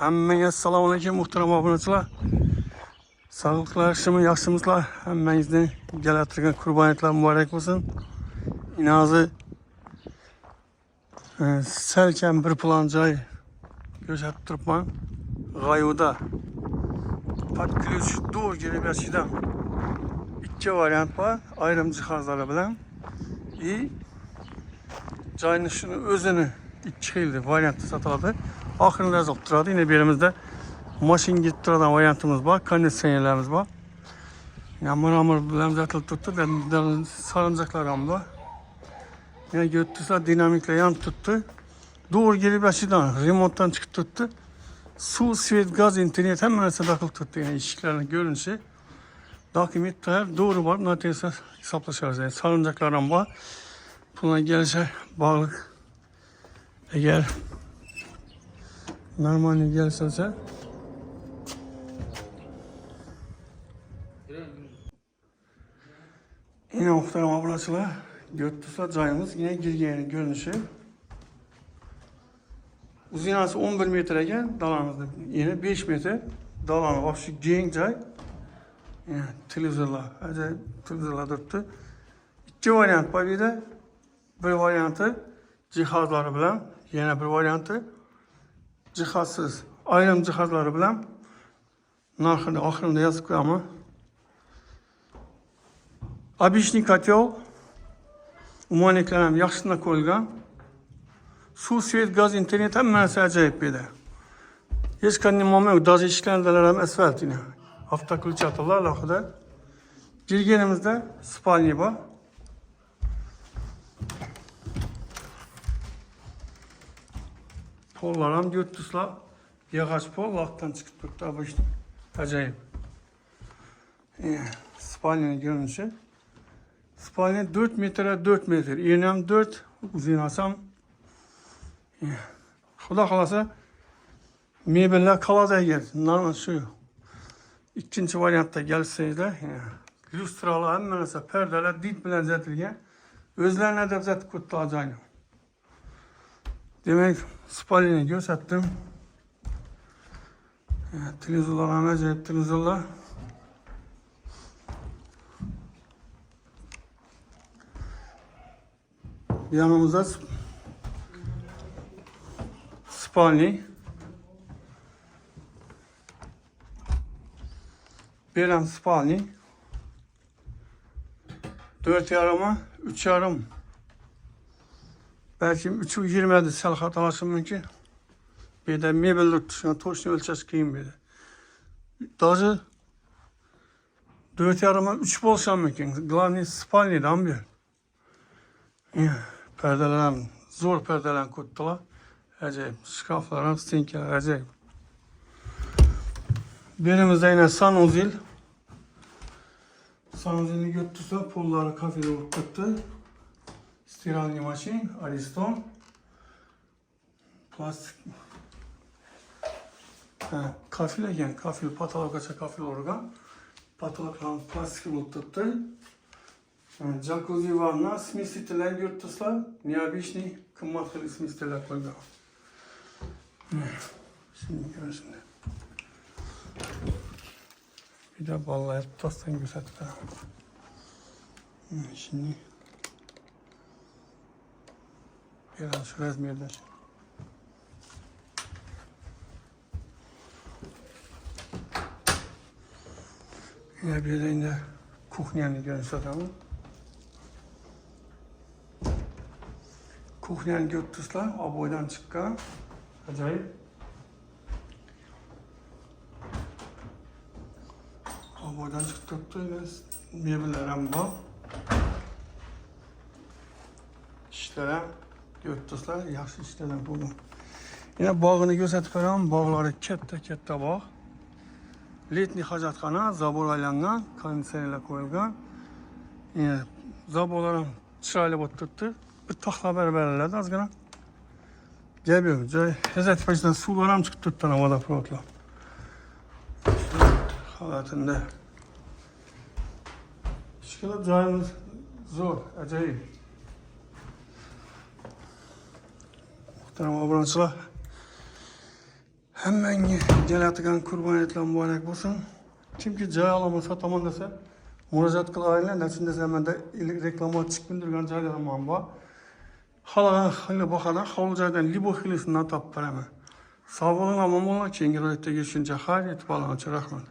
Hammaga assalomu alaykum muhtaram obunachilar. Sog'liqlar, ishimi, yaxshimisizlar? Hammangizning kelib turgan qurboniyatlar muborak bo'lsin. Hozir salkam bir plan joy ko'rsatib turibman. G'oyuda podключ dur girib yashidan ikki variant bor, ayrim jihozlar bilan. Joyni shuni o'zini ikki xil variantda sotiladi. Oxirini yozib turadi. Yine birimizde maşin gitib turadigan variantimiz bor, konditsionerlarimiz bor. Yağmur bilan zatilib turibdi, salıncaklar ham bor. Yine götürsa dinamiklar ham tuttu. Dur girib yashidan remontdan chiqib turibdi. Suv, svet, gaz, internet hamma narsa daqilib turibdi. Yani eshiklarning ko'rinishi dokumentlar doğru bor, natijada hisoblashamiz. Yani salıncaklar ham bor. Buna gelişe bağlı. Eğer normal gelirse yine muhterem ablaçılar götürse cayımız yine girgenin görünüşü. Uzunası 11 metregen dalamızda yine 5 metre dalanı bak şu gen cay. Yani televizorlar, acayip televizorlar durdu. İki variant var bir de. Bir variantı cihazları bilen, yine bir variantı cihazsız. Ayrım cihazları bilen narxını ahırında yazıp koyamı. Обычный котел, umaniklerim yaxşına koyulgan. Su, svet, gaz, internet hem mənəsi acayip bir de. Hiç kanımam yok, daz işlerinde hem asfalt yine. Avtokulçi atırlar lakıda. Girgenimizde spalni var. Pollar ham götürsler. Yağaç pol laktan çıkıp tuttu. Обычный. Acayip. Spalni'nin görünüşü. Spalni 4 metre 4 metre. Enem 4. Uzunasam. Xuda kalasa mebeller kalada geldi. Normal şu. İkinci variantta gelseydi. Lüstralar hem mesela perdeler dip bilen zetilgen. Özlerine de zet kutlu acayip. Demek spalini gösterdim. Televizorlar acayip televizorlar. Yanımızda spalni. Biram spalni. 4 yarıma 3 yarım. Belki 3'ü 20'de sel hatalaşım mümkün. Bir de mebellik dışına toşunu ölçesi kıyım bir de. Daha 4 yarıma 3 bolşam mümkün. Glavni spalni'den bir. Perdelerim, zor perdelerim kuttular. Acayip. Şkaflarım, stinkeler acayip. Birimizde yine sanuzil. Sanuzilini götürse pulları kafede vurttu. Stiralni maşin, Ariston. Plastik. Kafil eken, kafil patologaça kafil organ. Patologların plastik vurttu. Jacuzzi vanna, smistitiler götürsler. Neobişni, kımmatlı smistitiler koydu. Şimdi görürsün. Bir de vallahi tastan gösterdi. Şimdi biraz şu razmerde. Yine bir de yine kuhnyanı görüntüsü adamı. Kuhnyanı götürsler, aboydan çıkan. Acayip. Aboydan çıktı yine mebeller hem var. İşlere götürsler, yaxşı işlerden buldum. Yine bağını gösterip verəm, bağları katta bağ. Letni hacatxana, zabor aylangan, konditsionerler koyulgan. Yine zaborlarım çıraylı bot tuttu. Bir taxla berberlerdi azgana. Geliyor, joy hezat başından sular ham çıkıp tuttu havada provatla. Halatında. Şöyle joyimiz zor, acayip. Muhterem obunachilar. Hemen gelatigan kurbaniyatlar mübarek olsun. Kimki joy alaman sataman dese murojaat qilaylar. Lekin desa menda reklama chiqindirgan joylarim ham bor. Xalaqan xilli bahoda hovli joydan libo xilisidan topib beraman. Sog' bo'ling, omon bo'linglar. Keyingi ro'yxatga shuncha xayr etib olinglar. Rahmat.